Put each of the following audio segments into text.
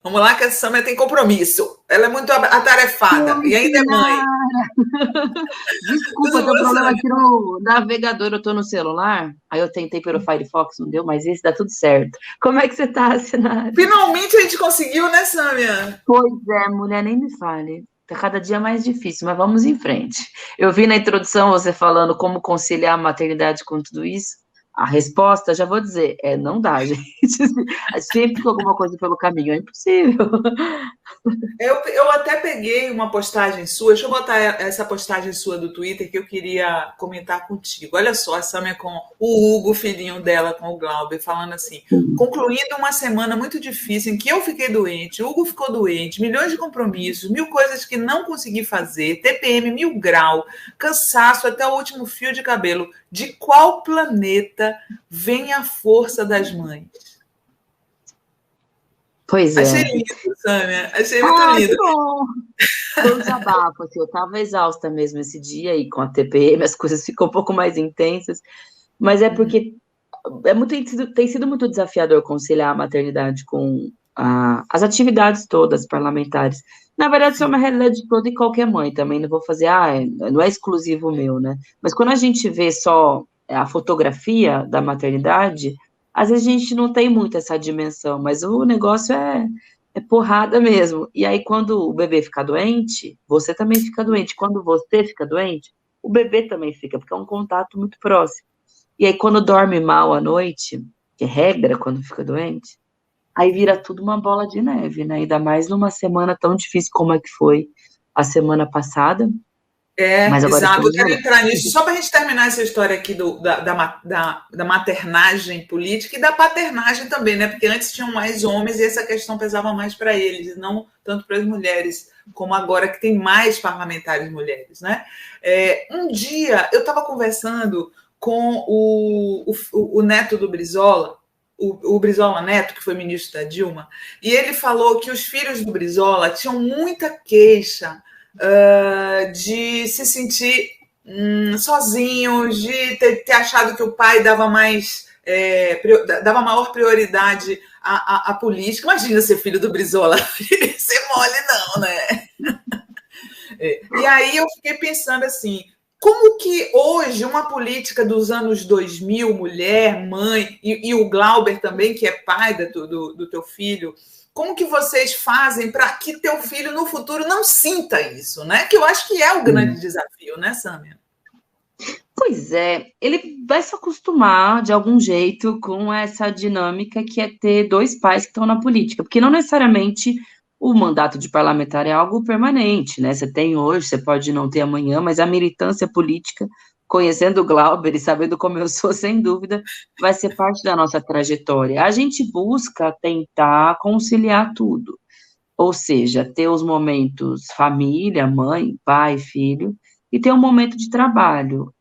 Vamos lá que a Sâmia tem compromisso. Ela é muito atarefada Oi, e ainda é mãe. desculpa, Tudo deu bom, problema Sâmia? aqui no navegador, eu tô no celular, aí eu tentei pelo Firefox, não deu, mas esse dá tudo certo. Como é que você tá, Sinara? Finalmente a gente conseguiu, né, Sâmia? Pois é, mulher, nem me fale. Tá cada dia mais difícil, mas vamos em frente. Eu vi na introdução você falando como conciliar a maternidade com tudo isso. A resposta, já vou dizer, é não dá, gente. Sempre com alguma coisa pelo caminho, é impossível. Eu até peguei uma postagem sua, deixa eu botar essa postagem sua do Twitter que eu queria comentar contigo. Olha só, a Sâmia com o Hugo, filhinho dela, com o Glauber, falando assim: concluindo uma semana muito difícil em que eu fiquei doente, o Hugo ficou doente, milhões de compromissos, mil coisas que não consegui fazer, TPM 1000 graus, cansaço até o último fio de cabelo. De qual planeta vem a força das mães? Pois Achei é. lindo, Sâmia, achei muito Ah, lindo. que bom! Foi um desabafo, assim, eu tava exausta mesmo esse dia e com a TPM as coisas ficam um pouco mais intensas, mas é porque tem sido muito desafiador conciliar a maternidade com as atividades todas parlamentares. Na verdade, isso é uma realidade de toda e qualquer mãe também. Não vou fazer, não é exclusivo meu, né? Mas quando a gente vê só a fotografia da maternidade, às vezes a gente não tem muito essa dimensão, mas o negócio é porrada mesmo. E aí, quando o bebê fica doente, você também fica doente. Quando você fica doente, o bebê também fica, porque é um contato muito próximo. E aí, quando dorme mal à noite, que é regra quando fica doente, aí vira tudo uma bola de neve, né? Ainda mais numa semana tão difícil como é que foi a semana passada, mas É, agora exato. Eu estamos quero melhor. entrar nisso, só para a gente terminar essa história aqui da maternagem política e da paternagem também, né? Porque antes tinham mais homens e essa questão pesava mais para eles, não tanto para as mulheres, como agora que tem mais parlamentares mulheres, né? Um dia eu estava conversando com o neto do Brizola, o Brizola Neto, que foi ministro da Dilma, e ele falou que os filhos do Brizola tinham muita queixa de se sentir sozinhos, de ter achado que o pai dava dava maior prioridade à política. Imagina ser filho do Brizola, ser mole não, né? E aí eu fiquei pensando assim, como que hoje uma política dos anos 2000, mulher, mãe, e o Glauber também, que é pai do teu filho, como que vocês fazem para que teu filho no futuro não sinta isso, né? Que eu acho que é o grande desafio, né, Sâmia? Pois é, ele vai se acostumar de algum jeito com essa dinâmica que é ter dois pais que estão na política, porque não necessariamente o mandato de parlamentar é algo permanente, né? Você tem hoje, você pode não ter amanhã, mas a militância política, conhecendo o Glauber e sabendo como eu sou, sem dúvida, vai ser parte da nossa trajetória. A gente busca tentar conciliar tudo, ou seja, ter os momentos família, mãe, pai, filho, e ter um momento de trabalho.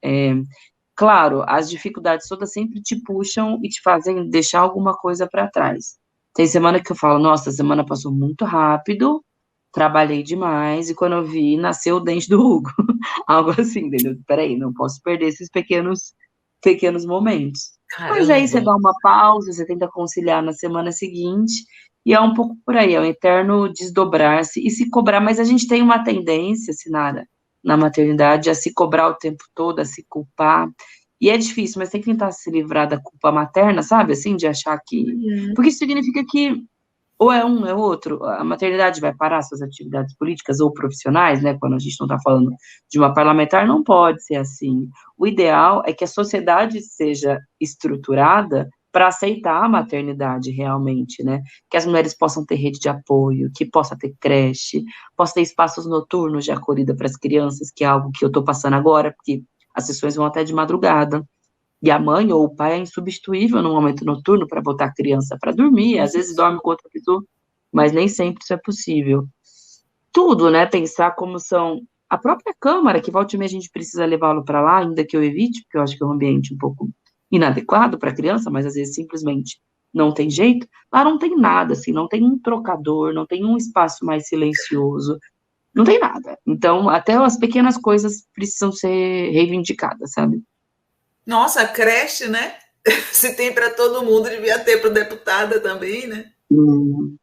Claro, as dificuldades todas sempre te puxam e te fazem deixar alguma coisa para trás. Tem semana que eu falo, nossa, a semana passou muito rápido, trabalhei demais, e quando eu vi, nasceu o dente do Hugo. Algo assim, entendeu? Peraí, não posso perder esses pequenos momentos. Mas aí Caramba! você dá uma pausa, você tenta conciliar na semana seguinte, e é um pouco por aí, é o eterno desdobrar-se e se cobrar, mas a gente tem uma tendência, Sinara, na maternidade, a se cobrar o tempo todo, a se culpar. E é difícil, mas tem que tentar se livrar da culpa materna, sabe? Assim, de achar que. Uhum. Porque isso significa que ou é um, é outro. A maternidade vai parar suas atividades políticas ou profissionais, né? Quando a gente não está falando de uma parlamentar, não pode ser assim. O ideal é que a sociedade seja estruturada para aceitar a maternidade realmente, né? Que as mulheres possam ter rede de apoio, que possa ter creche, possa ter espaços noturnos de acolhida para as crianças, que é algo que eu estou passando agora, porque as sessões vão até de madrugada. E a mãe ou o pai é insubstituível no momento noturno para botar a criança para dormir, às vezes dorme com outra pessoa, mas nem sempre isso é possível. Tudo, né? Pensar como são a própria Câmara, que volta e meia a gente precisa levá-lo para lá, ainda que eu evite, porque eu acho que é um ambiente um pouco inadequado para a criança, mas às vezes simplesmente não tem jeito. Lá não tem nada, assim, não tem um trocador, não tem um espaço mais silencioso, não tem nada. Então, até as pequenas coisas precisam ser reivindicadas, sabe? Nossa, a creche, né? Se tem para todo mundo, devia ter para deputada também, né? Hum.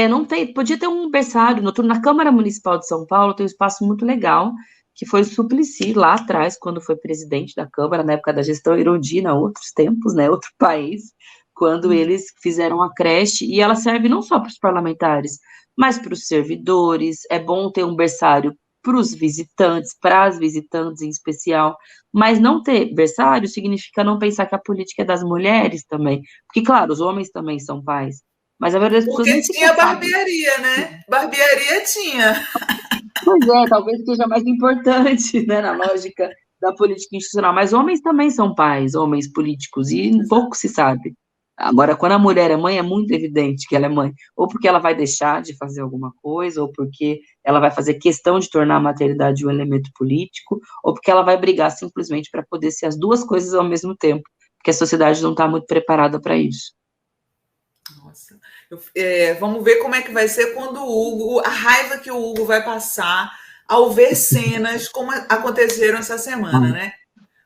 Não tem, podia ter um berçário noturno. Na Câmara Municipal de São Paulo tem um espaço muito legal, que foi o Suplicy, lá atrás, quando foi presidente da Câmara, na época da gestão Erundina, outros tempos, né, outro país, quando eles fizeram a creche, e ela serve não só para os parlamentares, mas para os servidores. É bom ter um berçário para os visitantes, para as visitantes em especial, mas não ter berçário significa não pensar que a política é das mulheres também, porque, claro, os homens também são pais, mas a maioria das pessoas Porque nem tinha sequer sabe. barbearia, né? Barbearia tinha. Pois é, talvez seja mais importante, né, na lógica da política institucional, mas homens também são pais, homens políticos, e pouco se sabe. Agora, quando a mulher é mãe, é muito evidente que ela é mãe, ou porque ela vai deixar de fazer alguma coisa, ou porque ela vai fazer questão de tornar a maternidade um elemento político, ou porque ela vai brigar simplesmente para poder ser as duas coisas ao mesmo tempo, porque a sociedade não está muito preparada para isso. Nossa. Vamos ver como é que vai ser quando o Hugo, a raiva que o Hugo vai passar ao ver cenas como aconteceram essa semana, né?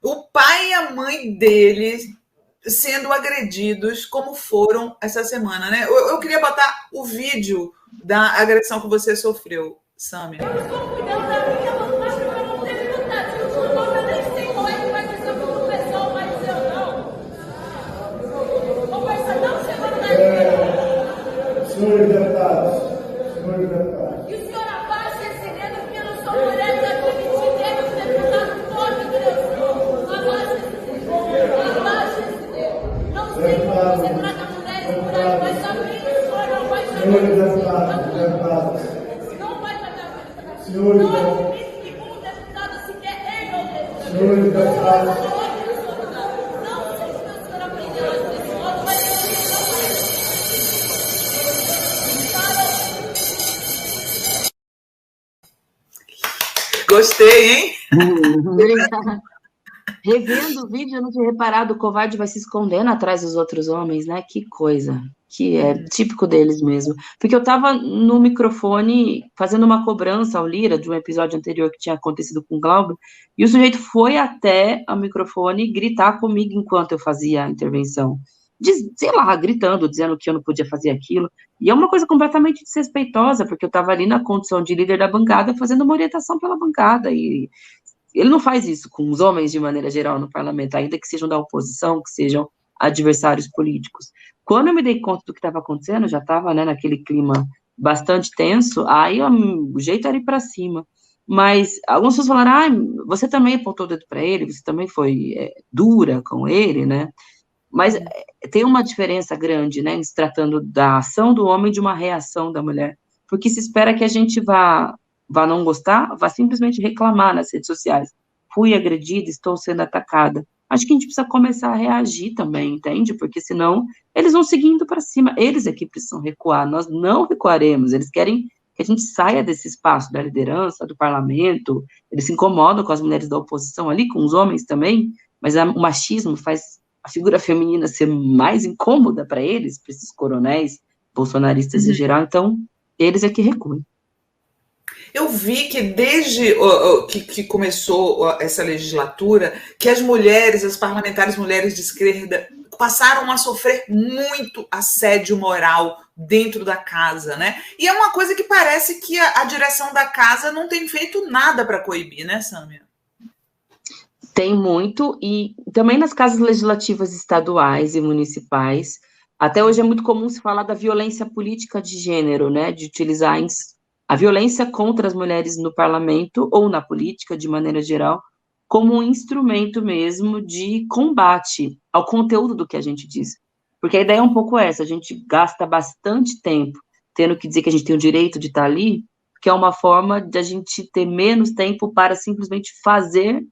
O pai e a mãe dele sendo agredidos como foram essa semana, né? Eu queria botar o vídeo da agressão que você sofreu, Samia. Eu estou cuidando da minha vantagem para não ter dificuldade. Eu nem sei qual é que vai ser o pessoal, mas eu não. Conversa não chegando na linha. Senhores deputados. E o senhor abaixa esse dedo porque eu não sou mulher para permitir que os deputados tomem direção. Abaixa esse dedo. Abaixa esse dedo. Não sei como você trata mulheres por aí, mas também o senhor não vai chamar. Senhores deputados. Não vai tratar mulheres. Senhores Não admite que um deputado sequer ele ou deputado. Senhores deputados. Não sei se o senhor aprendeu a dizer esse modo, mas eu Gostei, hein? Revendo o vídeo, eu não tinha reparado, o covarde vai se escondendo atrás dos outros homens, né? Que coisa, que é típico deles mesmo. Porque eu tava no microfone fazendo uma cobrança ao Lira de um episódio anterior que tinha acontecido com o Glauber, e o sujeito foi até o microfone gritar comigo enquanto eu fazia a intervenção. Sei lá, gritando, dizendo que eu não podia fazer aquilo. E é uma coisa completamente desrespeitosa, porque eu estava ali na condição de líder da bancada, fazendo uma orientação pela bancada, e ele não faz isso com os homens de maneira geral no parlamento, ainda que sejam da oposição, que sejam adversários políticos. Quando eu me dei conta do que estava acontecendo, já estava, né, naquele clima bastante tenso, aí o jeito era ir para cima. Mas algumas pessoas falaram, você também apontou o dedo para ele, você também foi dura com ele, né? Mas tem uma diferença grande, né, em se tratando da ação do homem de uma reação da mulher, porque se espera que a gente vá não gostar, vá simplesmente reclamar nas redes sociais. Fui agredida, estou sendo atacada. Acho que a gente precisa começar a reagir também, entende? Porque senão eles vão seguindo para cima. Eles é que precisam recuar, nós não recuaremos. Eles querem que a gente saia desse espaço da liderança, do parlamento. Eles se incomodam com as mulheres da oposição ali, com os homens também, mas o machismo faz a figura feminina ser mais incômoda para eles, para esses coronéis bolsonaristas em geral. Então, eles é que recuam. Eu vi que desde que começou essa legislatura, que as mulheres, as parlamentares mulheres de esquerda, passaram a sofrer muito assédio moral dentro da casa, né? E é uma coisa que parece que a direção da casa não tem feito nada para coibir, né, Samia? Tem muito, e também nas casas legislativas estaduais e municipais, até hoje é muito comum se falar da violência política de gênero, né, de utilizar a violência contra as mulheres no parlamento ou na política, de maneira geral, como um instrumento mesmo de combate ao conteúdo do que a gente diz. Porque a ideia é um pouco essa, a gente gasta bastante tempo tendo que dizer que a gente tem o direito de estar ali, que é uma forma de a gente ter menos tempo para simplesmente fazer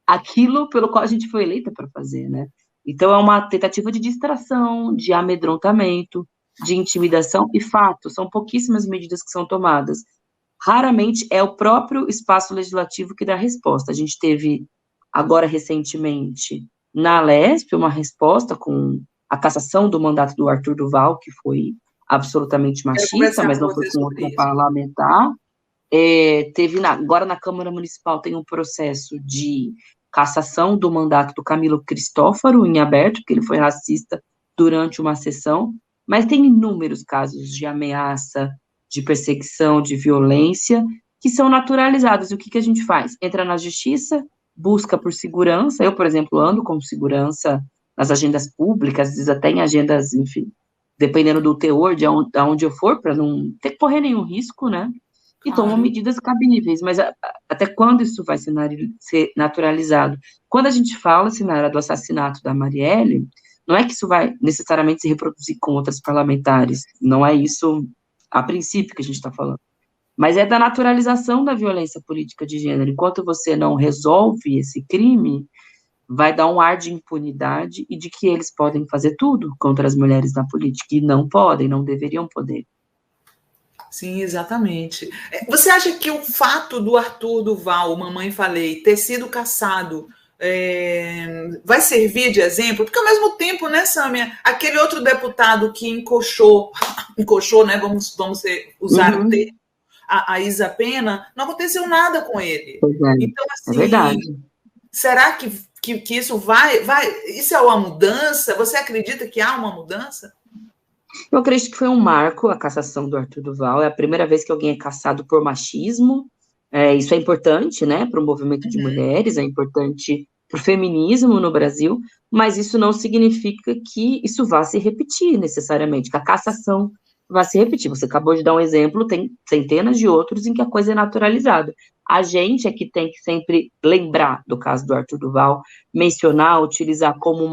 aquilo pelo qual a gente foi eleita para fazer, né? Então, é uma tentativa de distração, de amedrontamento, de intimidação, e fato, são pouquíssimas medidas que são tomadas. Raramente é o próprio espaço legislativo que dá resposta. A gente teve, agora recentemente, na Alesp, uma resposta com a cassação do mandato do Arthur Duval, que foi absolutamente machista, mas não foi com outra parlamentar. Agora na Câmara Municipal tem um processo de cassação do mandato do Camilo Cristófaro em aberto, porque ele foi racista durante uma sessão, mas tem inúmeros casos de ameaça, de perseguição, de violência, que são naturalizados. E o que a gente faz? Entra na justiça, busca por segurança. Eu, por exemplo, ando com segurança nas agendas públicas, às vezes até em agendas, enfim, dependendo do teor de onde eu for, para não ter que correr nenhum risco, né? E tomam medidas cabíveis, mas até quando isso vai ser naturalizado? Quando a gente fala, Sinara, do assassinato da Marielle, não é que isso vai necessariamente se reproduzir com outras parlamentares, não é isso a princípio que a gente está falando, mas é da naturalização da violência política de gênero. Enquanto você não resolve esse crime, vai dar um ar de impunidade e de que eles podem fazer tudo contra as mulheres na política, e não podem, não deveriam poder. Sim, exatamente. Você acha que o fato do Arthur Duval, Mamãe Falei, ter sido cassado vai servir de exemplo? Porque ao mesmo tempo, né, Sâmia, aquele outro deputado que encoxou, né, vamos usar o termo, a Isa Pena, não aconteceu nada com ele. Então, assim, é verdade. Será que isso vai... Isso é uma mudança? Você acredita que há uma mudança? Eu acredito que foi um marco a cassação do Arthur Duval. É a primeira vez que alguém é cassado por machismo. Isso é importante, né, para o movimento de mulheres, é importante para o feminismo no Brasil, mas isso não significa que isso vá se repetir necessariamente, que a cassação vá se repetir. Você acabou de dar um exemplo, tem centenas de outros em que a coisa é naturalizada. A gente é que tem que sempre lembrar do caso do Arthur Duval, mencionar, utilizar como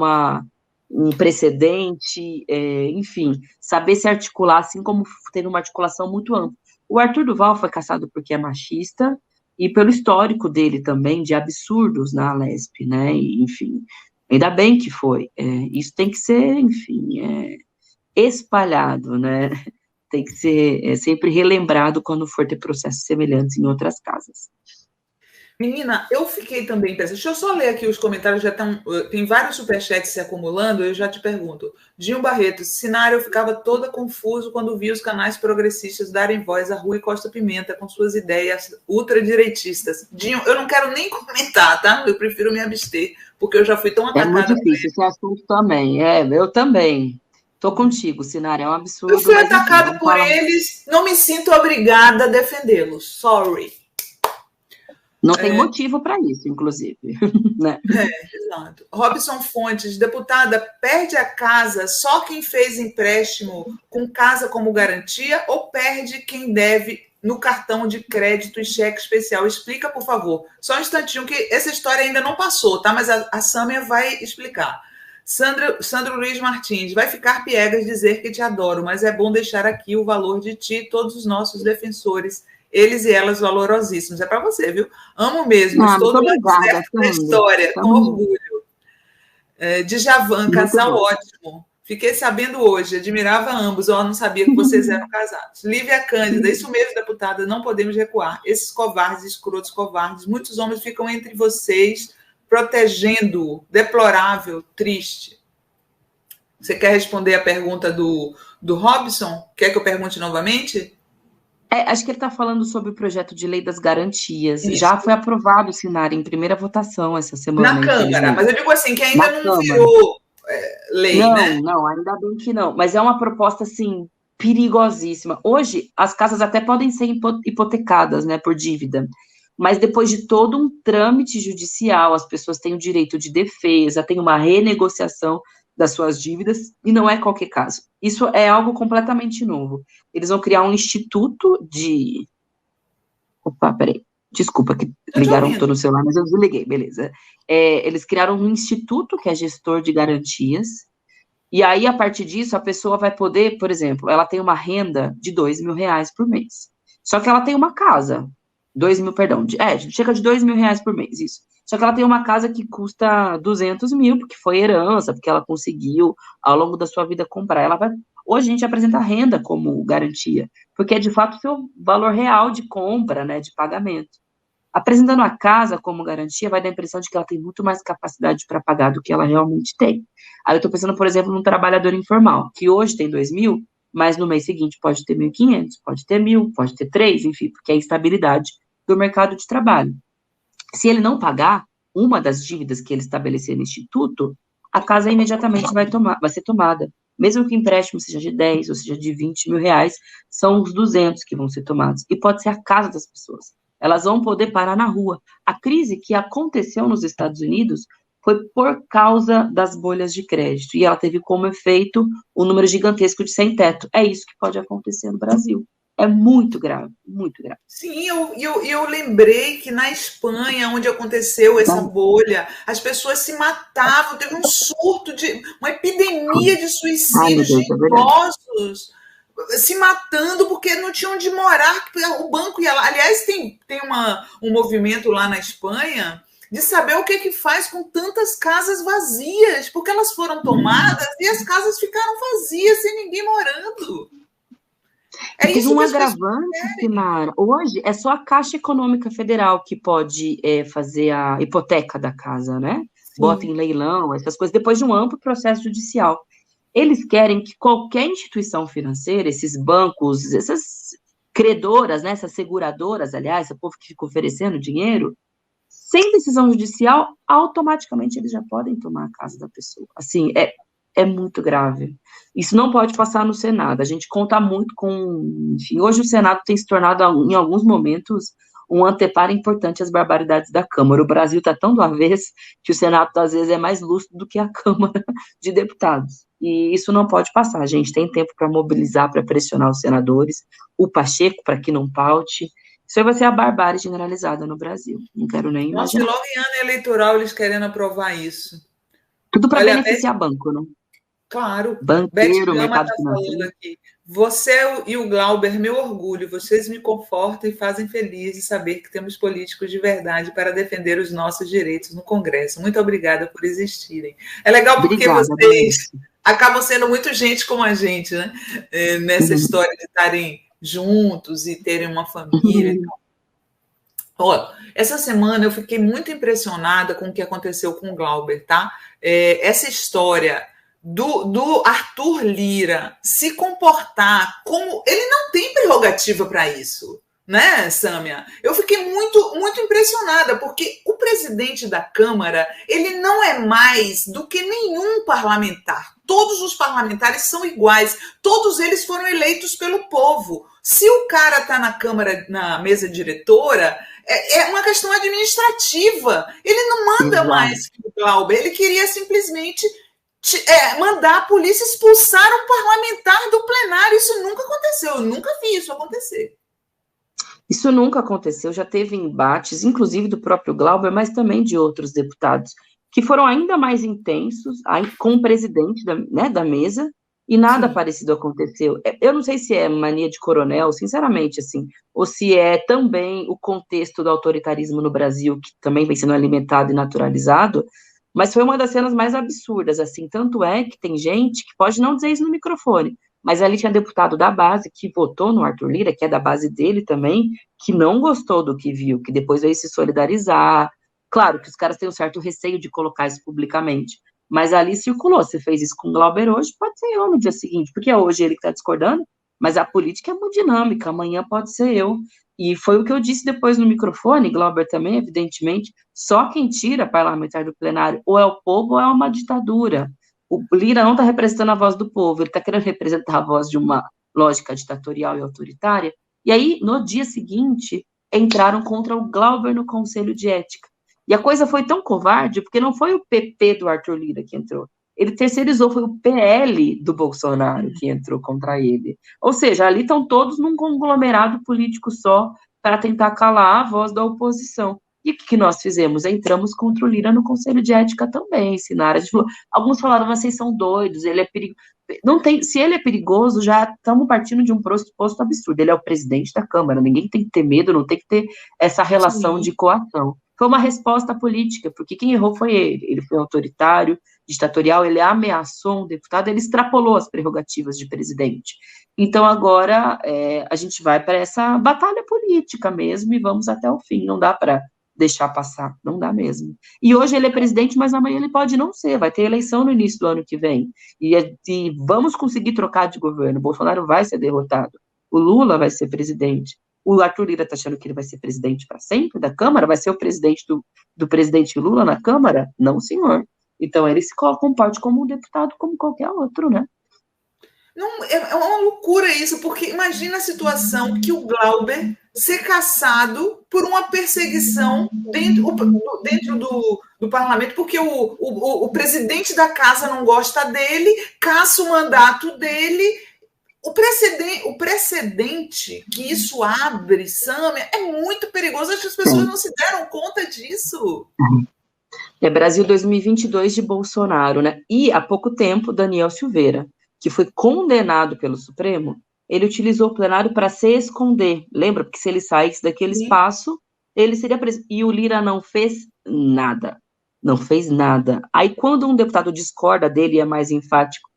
um precedente, enfim, saber se articular, assim como tendo uma articulação muito ampla. O Arthur Duval foi cassado porque é machista e pelo histórico dele também, de absurdos na Alesp, né, e, enfim, ainda bem que foi. Isso tem que ser, enfim, espalhado, né, tem que ser sempre relembrado quando for ter processos semelhantes em outras casas. Menina, eu fiquei também pensando. Deixa eu só ler aqui os comentários, já tem vários superchats se acumulando, eu já te pergunto. Dinho Barreto, Sinara, eu ficava toda confuso quando vi os canais progressistas darem voz a Rui Costa Pimenta com suas ideias ultradireitistas. Dinho, eu não quero nem comentar, tá? Eu prefiro me abster, porque eu já fui tão atacada. É muito difícil esse assunto também, eu também. Tô contigo, Sinara, é um absurdo. Eu fui atacada por eles, não me sinto obrigada a defendê-los. Sorry. Não tem motivo para isso, inclusive. Né? Exato. Robson Fontes, deputada, perde a casa só quem fez empréstimo com casa como garantia ou perde quem deve no cartão de crédito e cheque especial? Explica, por favor. Só um instantinho, que essa história ainda não passou, tá? Mas a Sâmia vai explicar. Sandro Luiz Martins, vai ficar piegas dizer que te adoro, mas é bom deixar aqui o valor de ti e todos os nossos defensores, eles e elas valorosíssimos. É para você, viu? Amo mesmo. Estou do lado certo da história, com orgulho. Djavan, casal ótimo. Fiquei sabendo hoje, admirava ambos. Eu não sabia que vocês eram casados. Lívia Cândida, isso mesmo, deputada, não podemos recuar. Esses covardes, escrotos covardes, muitos homens ficam entre vocês, protegendo. Deplorável, triste. Você quer responder a pergunta do Robson? Quer que eu pergunte novamente? Acho que ele está falando sobre o projeto de lei das garantias. Isso. Já foi aprovado, Sinara, em primeira votação essa semana. Na Câmara, mas eu digo assim, que ainda não virou lei, né? Não, ainda bem que não. Mas é uma proposta, assim, perigosíssima. Hoje, as casas até podem ser hipotecadas, né, por dívida. Mas depois de todo um trâmite judicial, as pessoas têm o direito de defesa, tem uma renegociação das suas dívidas, e não é qualquer caso. Isso é algo completamente novo. Eles vão criar um instituto de... Opa, peraí. Desculpa, que ligaram todo no celular, mas eu desliguei, beleza. Eles criaram um instituto que é gestor de garantias, e aí, a partir disso, a pessoa vai poder, por exemplo, ela tem uma renda de R$2.000 por mês. Só que ela tem uma casa, chega de R$2.000 por mês, isso. Só que ela tem uma casa que custa 200 mil, porque foi herança, porque ela conseguiu, ao longo da sua vida, comprar. Hoje a gente apresenta a renda como garantia, porque é, de fato, o seu valor real de compra, né, de pagamento. Apresentando a casa como garantia, vai dar a impressão de que ela tem muito mais capacidade para pagar do que ela realmente tem. Aí eu estou pensando, por exemplo, num trabalhador informal, que hoje tem 2.000, mas no mês seguinte pode ter 1.500, pode ter 1.000, pode ter 3, enfim, porque é a instabilidade do mercado de trabalho. Se ele não pagar uma das dívidas que ele estabelecer no instituto, a casa imediatamente vai ser tomada. Mesmo que o empréstimo seja de 10 ou seja de 20 mil reais, são os 200 que vão ser tomados. E pode ser a casa das pessoas. Elas vão poder parar na rua. A crise que aconteceu nos Estados Unidos foi por causa das bolhas de crédito. E ela teve como efeito o número gigantesco de sem-teto. É isso que pode acontecer no Brasil. É muito grave, muito grave. Sim, eu lembrei que na Espanha, onde aconteceu essa bolha, as pessoas se matavam, teve um surto uma epidemia de suicídios de idosos se matando porque não tinham onde morar, o banco ia lá. Aliás, tem um movimento lá na Espanha de saber o que faz com tantas casas vazias, porque elas foram tomadas e as casas ficaram vazias, sem ninguém morando. Teve um agravante, Sinara. Hoje é só a Caixa Econômica Federal que pode fazer a hipoteca da casa, né? Sim. Bota em leilão, essas coisas, depois de um amplo processo judicial. Eles querem que qualquer instituição financeira, esses bancos, essas credoras, né, essas seguradoras, aliás, esse povo que fica oferecendo dinheiro, sem decisão judicial, automaticamente eles já podem tomar a casa da pessoa. Assim, é muito grave. Isso não pode passar no Senado. A gente conta muito com... Enfim, hoje o Senado tem se tornado, em alguns momentos, um anteparo importante às barbaridades da Câmara. O Brasil está tão do avesso que o Senado, às vezes, é mais lúcido do que a Câmara de Deputados. E isso não pode passar. A gente tem tempo para mobilizar, para pressionar os senadores, o Pacheco, para que não paute. Isso aí vai ser a barbárie generalizada no Brasil. Não quero nem imaginar. Nossa, e logo em ano eleitoral eles querendo aprovar isso. Tudo para beneficiar banco, né? Claro. Banqueiro, mercado financeiro. Aqui. Você e o Glauber, meu orgulho, vocês me confortam e fazem feliz saber que temos políticos de verdade para defender os nossos direitos no Congresso. Muito obrigada por existirem. É legal porque vocês acabam sendo muito gente como a gente, né? Nessa história de estarem juntos e terem uma família. Ó, essa semana eu fiquei muito impressionada com o que aconteceu com o Glauber, tá? Essa história do Arthur Lira se comportar como... Ele não tem prerrogativa para isso, né, Sâmia? Eu fiquei muito, muito impressionada, porque o presidente da Câmara, ele não é mais do que nenhum parlamentar. Todos os parlamentares são iguais, todos eles foram eleitos pelo povo. Se o cara está na Câmara, na mesa diretora, é uma questão administrativa. Ele não manda mais que o Glauber, ele queria simplesmente... mandar a polícia expulsar um parlamentar do plenário. Isso nunca aconteceu, eu nunca vi isso acontecer. Isso nunca aconteceu, já teve embates, inclusive do próprio Glauber, mas também de outros deputados, que foram ainda mais intensos com o presidente da mesa, e nada Sim. parecido aconteceu. Eu não sei se é mania de coronel, sinceramente, assim, ou se é também o contexto do autoritarismo no Brasil, que também vem sendo alimentado e naturalizado, mas foi uma das cenas mais absurdas, assim, tanto é que tem gente que pode não dizer isso no microfone, mas ali tinha deputado da base que votou no Arthur Lira, que é da base dele também, que não gostou do que viu, que depois veio se solidarizar. Claro que os caras têm um certo receio de colocar isso publicamente, mas ali circulou. Você fez isso com o Glauber hoje, pode ser eu no dia seguinte, porque é hoje ele que está discordando, mas a política é muito dinâmica, amanhã pode ser eu. E foi o que eu disse depois no microfone, Glauber também, evidentemente, só quem tira parlamentar do plenário ou é o povo ou é uma ditadura. O Lira não está representando a voz do povo, ele está querendo representar a voz de uma lógica ditatorial e autoritária. E aí, no dia seguinte, entraram contra o Glauber no Conselho de Ética. E a coisa foi tão covarde, porque não foi o PP do Arthur Lira que entrou. Ele terceirizou, foi o PL do Bolsonaro que entrou contra ele. Ou seja, ali estão todos num conglomerado político só para tentar calar a voz da oposição. E o que nós fizemos? Entramos contra o Lira no Conselho de Ética também, Sinara. A gente falou, alguns falaram, vocês são doidos, ele é perigoso. Não tem, se ele é perigoso, já estamos partindo de um pressuposto absurdo. Ele é o presidente da Câmara, ninguém tem que ter medo, não tem que ter essa relação Sim. de coação. Foi uma resposta política, porque quem errou foi ele. Ele foi autoritário, ditatorial, ele ameaçou um deputado, ele extrapolou as prerrogativas de presidente. Então, agora, a gente vai para essa batalha política mesmo e vamos até o fim. Não dá para deixar passar, não dá mesmo. E hoje ele é presidente, mas amanhã ele pode não ser, vai ter eleição no início do ano que vem. E vamos conseguir trocar de governo. O Bolsonaro vai ser derrotado. O Lula vai ser presidente. O Arthur Lira está achando que ele vai ser presidente para sempre da Câmara? Vai ser o presidente do presidente Lula na Câmara? Não, senhor. Então, ele se comporte como um deputado como qualquer outro, né? Não, é uma loucura isso, porque imagina a situação que o Glauber ser caçado por uma perseguição dentro do parlamento, porque o presidente da casa não gosta dele, caça o mandato dele. O precedente que isso abre, Sâmia, é muito perigoso. Acho que as pessoas não se deram conta disso. É Brasil 2022 de Bolsonaro, né? E, há pouco tempo, Daniel Silveira, que foi condenado pelo Supremo, ele utilizou o plenário para se esconder. Lembra? Porque se ele saísse daquele espaço, ele seria preso. E o Lira não fez nada. Não fez nada. Aí, quando um deputado discorda dele e é mais enfático,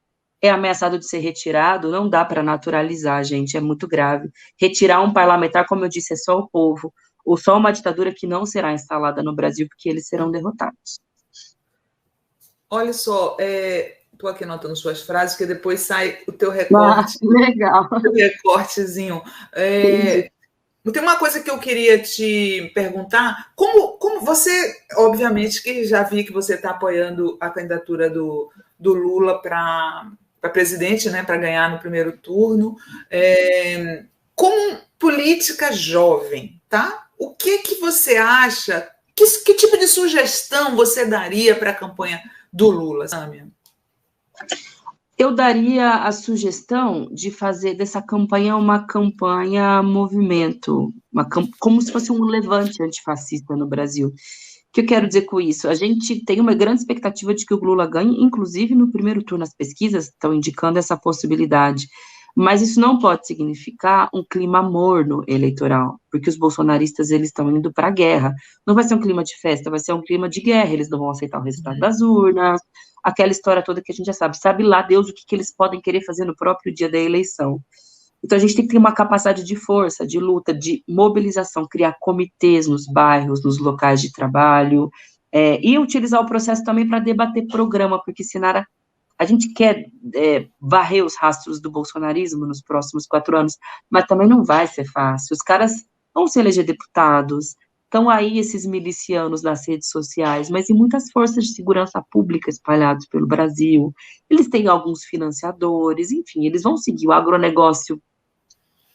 é ameaçado de ser retirado, não dá para naturalizar, gente, é muito grave. Retirar um parlamentar, como eu disse, é só o povo, ou só uma ditadura que não será instalada no Brasil, porque eles serão derrotados. Olha só, estou aqui anotando suas frases, que depois sai o teu recorte. Legal. O teu recortezinho. Tem uma coisa que eu queria te perguntar. Como você, obviamente, que já vi que você está apoiando a candidatura do Lula para presidente, né, para ganhar no primeiro turno, como política jovem, tá? O que você acha? Que tipo de sugestão você daria para a campanha do Lula, Sâmia? Eu daria a sugestão de fazer dessa campanha uma campanha movimento, como se fosse um levante antifascista no Brasil. O que eu quero dizer com isso? A gente tem uma grande expectativa de que o Lula ganhe, inclusive no primeiro turno as pesquisas estão indicando essa possibilidade. Mas isso não pode significar um clima morno eleitoral, porque os bolsonaristas eles estão indo para a guerra. Não vai ser um clima de festa, vai ser um clima de guerra. Eles não vão aceitar o resultado das urnas, aquela história toda que a gente já sabe. Sabe lá Deus o que eles podem querer fazer no próprio dia da eleição. Então a gente tem que ter uma capacidade de força, de luta, de mobilização, criar comitês nos bairros, nos locais de trabalho, e utilizar o processo também para debater programa, porque Sinara, a gente quer varrer os rastros do bolsonarismo nos próximos 4 anos, mas também não vai ser fácil. Os caras vão se eleger deputados, estão aí esses milicianos nas redes sociais, mas em muitas forças de segurança pública espalhados pelo Brasil. Eles têm alguns financiadores, enfim, eles vão seguir o agronegócio.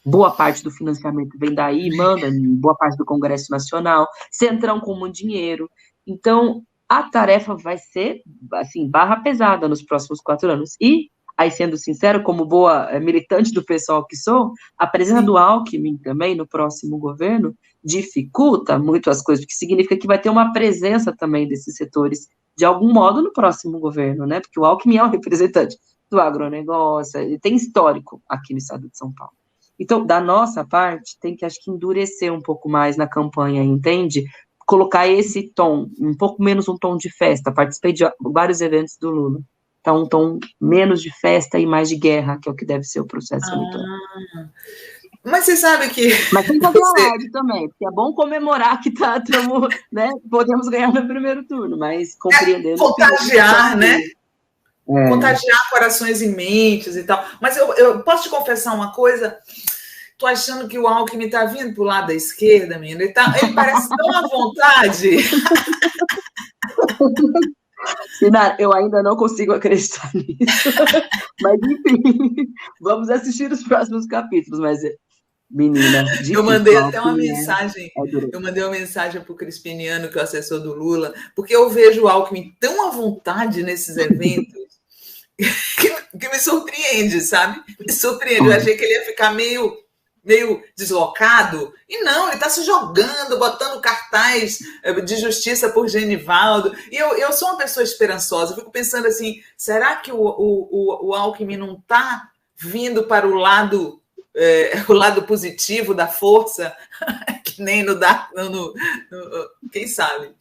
Boa parte do financiamento vem daí, manda boa parte do Congresso Nacional, Centrão com muito dinheiro. Então, a tarefa vai ser, assim, barra pesada nos próximos 4 anos. E, aí, sendo sincero, como boa militante do pessoal que sou, a presença do Alckmin também no próximo governo dificulta muito as coisas, porque significa que vai ter uma presença também desses setores, de algum modo, no próximo governo, né? Porque o Alckmin é um representante do agronegócio, ele tem histórico aqui no estado de São Paulo. Então, da nossa parte, tem que, acho que, endurecer um pouco mais na campanha, entende? Colocar esse tom, um pouco menos um tom de festa. Participei de vários eventos do Lula. Então, um tom menos de festa e mais de guerra, que é o que deve ser o processo eleitoral. Mas você sabe que... Mas tem que fazer alarde também, porque é bom comemorar que né, podemos ganhar no primeiro turno, mas compreendendo... Contagiar, né? Contagiar corações e mentes e tal. Mas eu posso te confessar uma coisa? Tô achando que o Alckmin está vindo para o lado da esquerda, menina. Ele parece tão à vontade. Sinara, eu ainda não consigo acreditar nisso. Mas, enfim, vamos assistir os próximos capítulos. Mas, menina, eu mandei até uma mensagem. Eu mandei uma mensagem para o Crispiniano, que é o assessor do Lula, porque eu vejo o Alckmin tão à vontade nesses eventos que me surpreende, sabe? Me surpreende. Eu achei que ele ia ficar meio deslocado, e não, ele está se jogando, botando cartaz de justiça por Genivaldo, e eu sou uma pessoa esperançosa, eu fico pensando assim, será que o Alckmin não está vindo para o lado positivo da força, que nem quem sabe?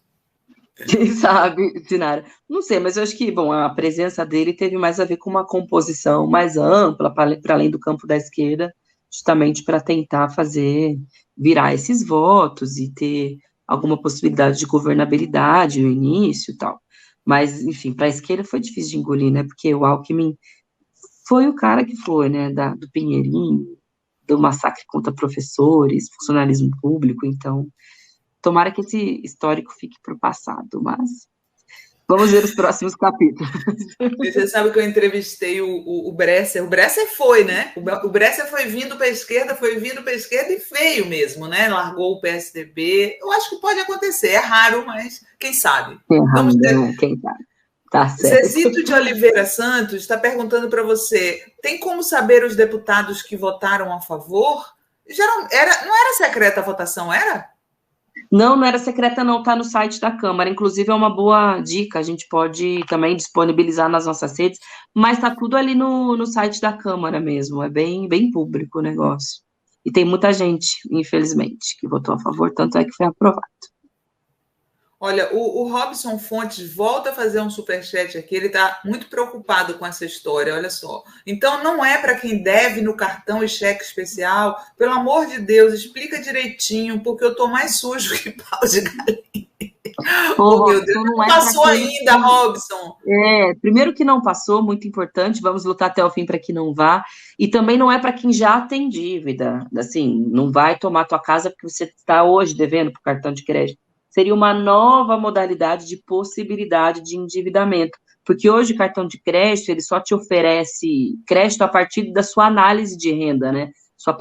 Quem sabe, Sinara? Não sei, mas eu acho que, bom, a presença dele teve mais a ver com uma composição mais ampla, para além do campo da esquerda, justamente para tentar virar esses votos e ter alguma possibilidade de governabilidade no início e tal. Mas, enfim, para a esquerda foi difícil de engolir, né? Porque o Alckmin foi o cara que foi, né? Do Pinheirinho, do massacre contra professores, funcionalismo público. Então, tomara que esse histórico fique para o passado, mas Vamos ver os próximos capítulos. Você sabe que eu entrevistei o Bresser. O Bresser foi, né? O Bresser foi vindo para a esquerda e veio mesmo, né? Largou o PSDB. Eu acho que pode acontecer. É raro, mas quem sabe? Vamos ver. Quem sabe? Tá certo. Zezito de Oliveira Santos está perguntando para você: tem como saber os deputados que votaram a favor? Não era secreta a votação, era? Não era secreta, não, tá no site da Câmara. Inclusive, é uma boa dica, a gente pode também disponibilizar nas nossas redes, mas tá tudo ali no site da Câmara mesmo, é bem público o negócio. E tem muita gente, infelizmente, que votou a favor, tanto é que foi aprovado. Olha, o Robson Fontes volta a fazer um superchat aqui, ele está muito preocupado com essa história, olha só. Então, não é para quem deve no cartão e cheque especial? Pelo amor de Deus, explica direitinho, porque eu estou mais sujo que pau de galinha. Oh, meu Deus, não passou ainda, Robson. Primeiro que não passou, muito importante, vamos lutar até o fim para que não vá. E também não é para quem já tem dívida, assim, não vai tomar tua casa porque você está hoje devendo para o cartão de crédito. Seria uma nova modalidade de possibilidade de endividamento, porque hoje o cartão de crédito, ele só te oferece crédito a partir da sua análise de renda, né? Sua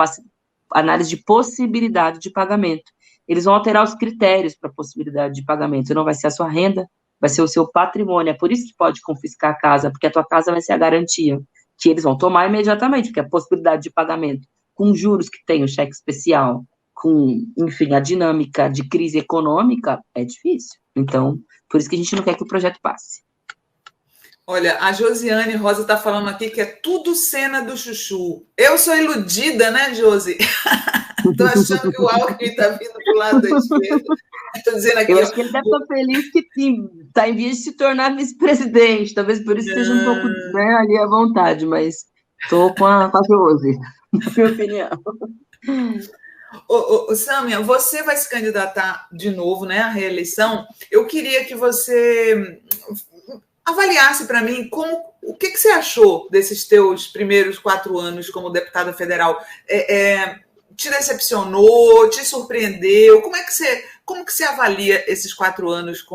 análise de possibilidade de pagamento. Eles vão alterar os critérios para possibilidade de pagamento, não vai ser a sua renda, vai ser o seu patrimônio, é por isso que pode confiscar a casa, porque a tua casa vai ser a garantia, que eles vão tomar imediatamente, porque a possibilidade de pagamento, com juros que tem o cheque especial, com, enfim, a dinâmica de crise econômica, é difícil. Então, por isso que a gente não quer que o projeto passe. Olha, a Josiane Rosa está falando aqui que é tudo cena do Chuchu. Eu sou iludida, né, Josi? Estou achando que o Alckmin está vindo do lado da esquerda. Estou dizendo aqui... Eu acho que ele deve estar feliz que está em vias de se tornar vice-presidente. Talvez por isso esteja um pouco ali à vontade, mas estou com a Josi, na minha opinião. Sâmia, você vai se candidatar de novo, né, à reeleição. Eu queria que você avaliasse para mim o que você achou desses teus primeiros 4 anos como deputada federal. Te decepcionou? Te surpreendeu? Como que você avalia esses 4 anos?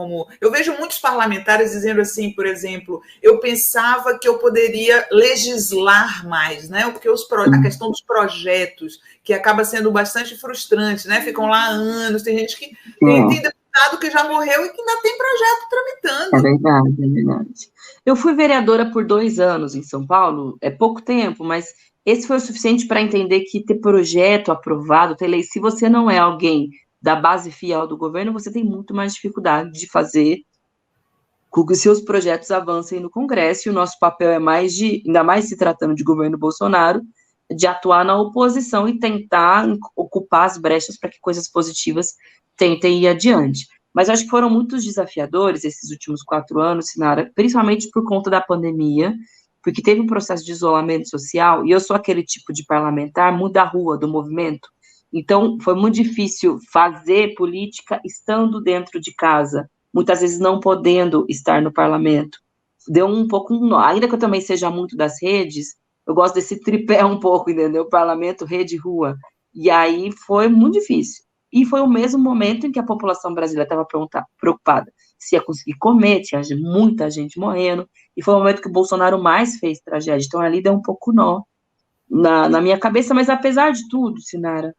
Eu vejo muitos parlamentares dizendo assim, por exemplo, eu pensava que eu poderia legislar mais, né? Porque a questão dos projetos, que acaba sendo bastante frustrante, né? Ficam lá há anos, tem gente que tem deputado que já morreu e que ainda tem projeto tramitando. É verdade. Eu fui vereadora por 2 anos em São Paulo, é pouco tempo, mas esse foi o suficiente para entender que ter projeto aprovado, ter lei, se você não é alguém da base fiel do governo, você tem muito mais dificuldade de fazer com que os seus projetos avancem no Congresso, e o nosso papel é ainda mais se tratando de governo Bolsonaro, de atuar na oposição e tentar ocupar as brechas para que coisas positivas tentem ir adiante. Mas acho que foram muito desafiadores esses últimos 4 anos, Sinara, principalmente por conta da pandemia, porque teve um processo de isolamento social, e eu sou aquele tipo de parlamentar, muda a rua do movimento, então foi muito difícil fazer política estando dentro de casa, muitas vezes não podendo estar no parlamento. Deu um pouco, ainda que eu também seja muito das redes, eu gosto desse tripé um pouco, entendeu? Parlamento, rede, rua. E aí foi muito difícil. E foi o mesmo momento em que a população brasileira estava preocupada se ia conseguir comer, tinha muita gente morrendo, e foi o momento que o Bolsonaro mais fez tragédia. Então, ali deu um pouco nó na minha cabeça, mas apesar de tudo, Sinara,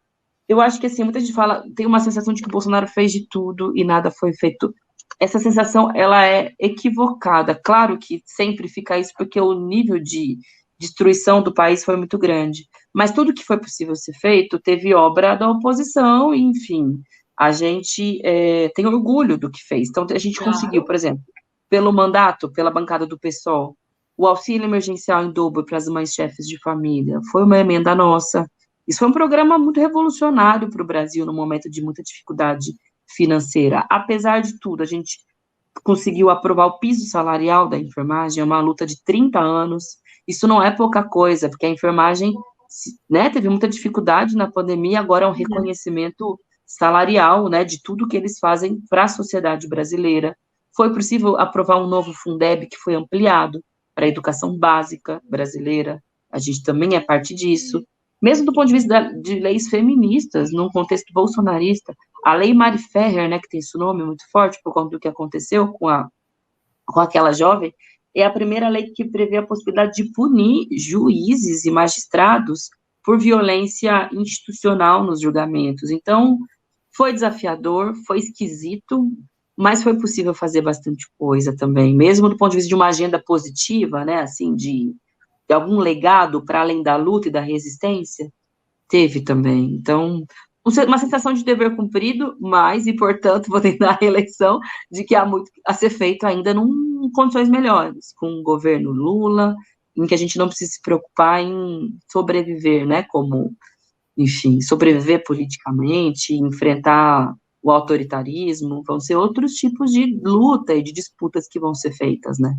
eu acho que, assim, muita gente tem uma sensação de que o Bolsonaro fez de tudo e nada foi feito. Essa sensação, ela é equivocada. Claro que sempre fica isso, porque o nível de destruição do país foi muito grande. Mas tudo que foi possível ser feito teve obra da oposição, enfim. A gente tem orgulho do que fez. Então, a gente conseguiu, por exemplo, pelo mandato, pela bancada do PSOL, o auxílio emergencial em dobro para as mães chefes de família. Foi uma emenda nossa. Isso foi um programa muito revolucionário para o Brasil, no momento de muita dificuldade financeira. Apesar de tudo, a gente conseguiu aprovar o piso salarial da enfermagem, é uma luta de 30 anos. Isso não é pouca coisa, porque a enfermagem, né, teve muita dificuldade na pandemia, agora é um reconhecimento salarial, né, de tudo que eles fazem para a sociedade brasileira. Foi possível aprovar um novo Fundeb que foi ampliado para a educação básica brasileira, a gente também é parte disso. Mesmo do ponto de vista de leis feministas, num contexto bolsonarista, a Lei Mari Ferrer, né, que tem esse nome muito forte por conta do que aconteceu com a com aquela jovem, é a primeira lei que prevê a possibilidade de punir juízes e magistrados por violência institucional nos julgamentos. Então, foi desafiador, foi esquisito, mas foi possível fazer bastante coisa também, mesmo do ponto de vista de uma agenda positiva, né, assim, de algum legado para além da luta e da resistência, teve também. Então, uma sensação de dever cumprido, mas, e portanto, vou tentar a reeleição, de que há muito a ser feito ainda em condições melhores, com o governo Lula, em que a gente não precisa se preocupar em sobreviver, né, como, enfim, sobreviver politicamente, enfrentar o autoritarismo, vão ser outros tipos de luta e de disputas que vão ser feitas, né.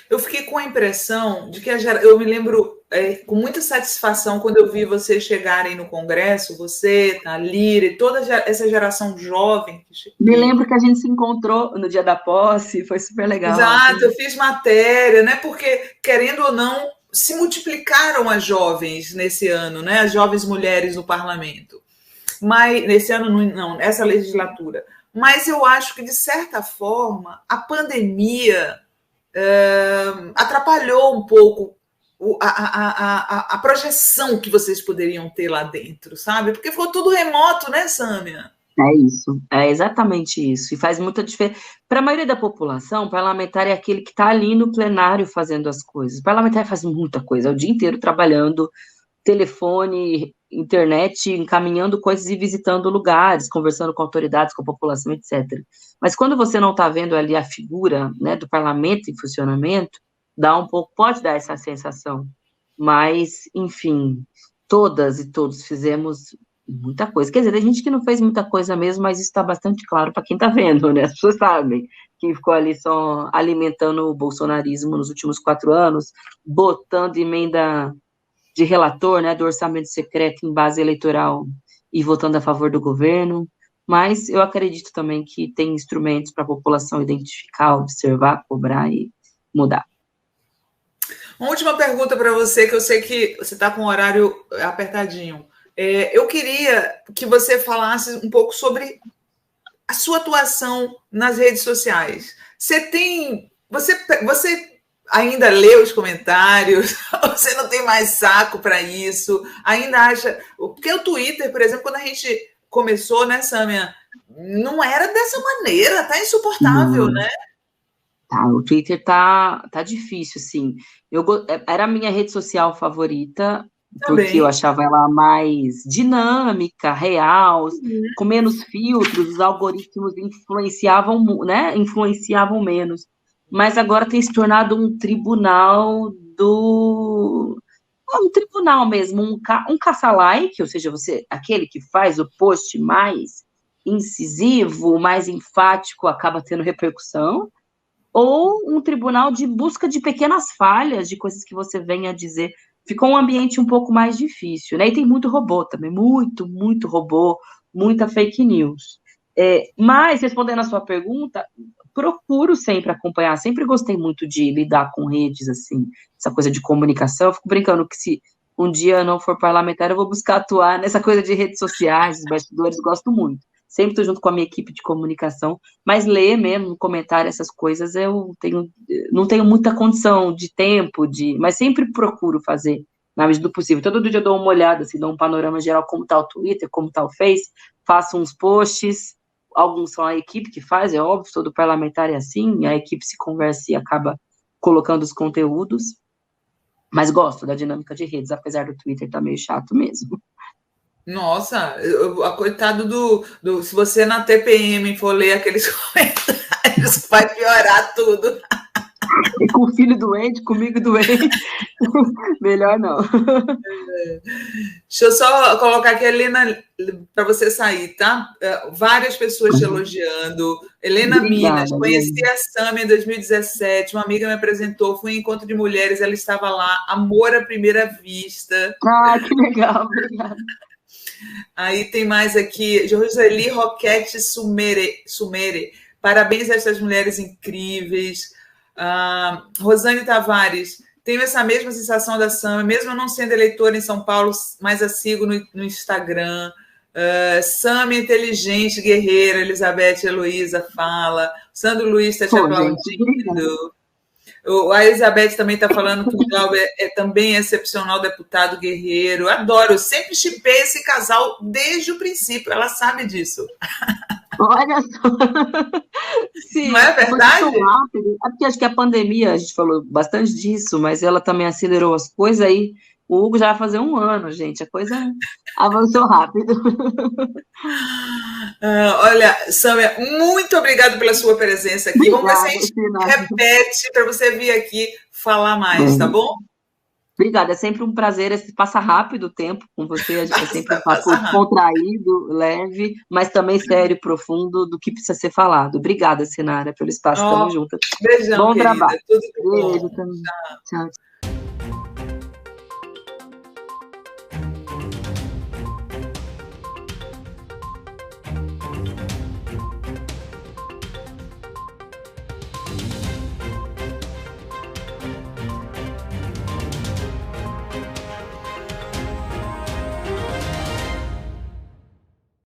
Eu fiquei com a impressão de que eu me lembro com muita satisfação quando eu vi vocês chegarem no Congresso, você, Thalira e toda essa geração jovem. Me lembro que a gente se encontrou no dia da posse, foi super legal. Exato, assim. Eu fiz matéria, né? Porque, querendo ou não, se multiplicaram as jovens nesse ano, né? As jovens mulheres no parlamento. Mas nesse ano não, nessa legislatura. Mas eu acho que, de certa forma, a pandemia atrapalhou um pouco a projeção que vocês poderiam ter lá dentro, sabe? Porque ficou tudo remoto, né, Sâmia? É isso, é exatamente isso. E faz muita diferença. Para a maioria da população, o parlamentar é aquele que está ali no plenário fazendo as coisas. O parlamentar faz muita coisa, é o dia inteiro trabalhando, telefone, internet, encaminhando coisas e visitando lugares, conversando com autoridades, com a população, etc. Mas quando você não está vendo ali a figura, né, do parlamento em funcionamento, dá um pouco, pode dar essa sensação. Mas, enfim, todas e todos fizemos muita coisa. Quer dizer, tem gente que não fez muita coisa mesmo, mas isso está bastante claro para quem está vendo, né? As pessoas sabem. Quem ficou ali só alimentando o bolsonarismo nos últimos 4 anos, botando emenda de relator, né, do orçamento secreto em base eleitoral e votando a favor do governo. Mas eu acredito também que tem instrumentos para a população identificar, observar, cobrar e mudar. Uma última pergunta para você, que eu sei que você está com o horário apertadinho. Eu queria que você falasse um pouco sobre a sua atuação nas redes sociais. Você ainda lê os comentários? Você não tem mais saco para isso? Ainda acha... Porque o Twitter, por exemplo, quando a gente começou, né, Sâmia, não era dessa maneira, tá insuportável, né? O Twitter tá difícil, assim. Era a minha rede social favorita, porque eu achava ela mais dinâmica, real, com menos filtros, os algoritmos influenciavam, né? Influenciavam menos. Mas agora tem se tornado um tribunal um tribunal mesmo, um caça-like, ou seja, aquele que faz o post mais incisivo, mais enfático, acaba tendo repercussão, ou um tribunal de busca de pequenas falhas, de coisas que você venha a dizer. Ficou um ambiente um pouco mais difícil, né? E tem muito robô também, muito, muito robô, muita fake news. Mas, respondendo a sua pergunta, procuro sempre acompanhar, sempre gostei muito de lidar com redes, assim, essa coisa de comunicação. Eu fico brincando que se um dia eu não for parlamentar, eu vou buscar atuar nessa coisa de redes sociais, os bastidores, gosto muito. Sempre estou junto com a minha equipe de comunicação, mas ler mesmo, comentar essas coisas, não tenho muita condição de tempo, mas sempre procuro fazer na medida do possível. Todo dia eu dou uma olhada, assim, dou um panorama geral, como está o Twitter, como está o Face, faço uns posts, alguns são a equipe que faz, é óbvio, todo parlamentar é assim, a equipe se conversa e acaba colocando os conteúdos, mas gosto da dinâmica de redes, apesar do Twitter estar meio chato mesmo. Nossa, coitado se você na TPM for ler aqueles comentários, vai piorar tudo. E com o filho doente, comigo doente, melhor não. Deixa eu só colocar aqui, Helena, para você sair, tá? Várias pessoas te elogiando. Helena Minas, conheci a Sâmia em 2017, uma amiga me apresentou, fui em encontro de mulheres, ela estava lá, amor à primeira vista. Ah, que legal, obrigada. Aí tem mais aqui, Roseli Roquete Sumere. Parabéns a essas mulheres incríveis. Rosane Tavares, tenho essa mesma sensação da Sâmia, mesmo eu não sendo eleitora em São Paulo, mas a sigo no Instagram. Sâmia inteligente, guerreira, Elizabeth Heloísa fala. Sandro Luiz está te aplaudindo. A Elizabeth também está falando que o Glauber é também excepcional deputado guerreiro. Adoro, eu sempre chipei esse casal desde o princípio, ela sabe disso. Olha só. Sim, não é verdade? Rápido. É porque acho que a pandemia, a gente falou bastante disso, mas ela também acelerou as coisas aí. O Hugo já vai fazer 1 ano, gente. A coisa avançou rápido. Olha, Sâmia, muito obrigada pela sua presença aqui. Vamos ver se a gente repete para você vir aqui falar mais, tá bom? Obrigada, é sempre um prazer, passa rápido o tempo com você, é sempre um papo contraído, leve, mas também sério, profundo, do que precisa ser falado. Obrigada, Sinara, pelo espaço, estamos juntas. Beijão, bom querida. Trabalho. Tudo bom. Beijo também. Tchau.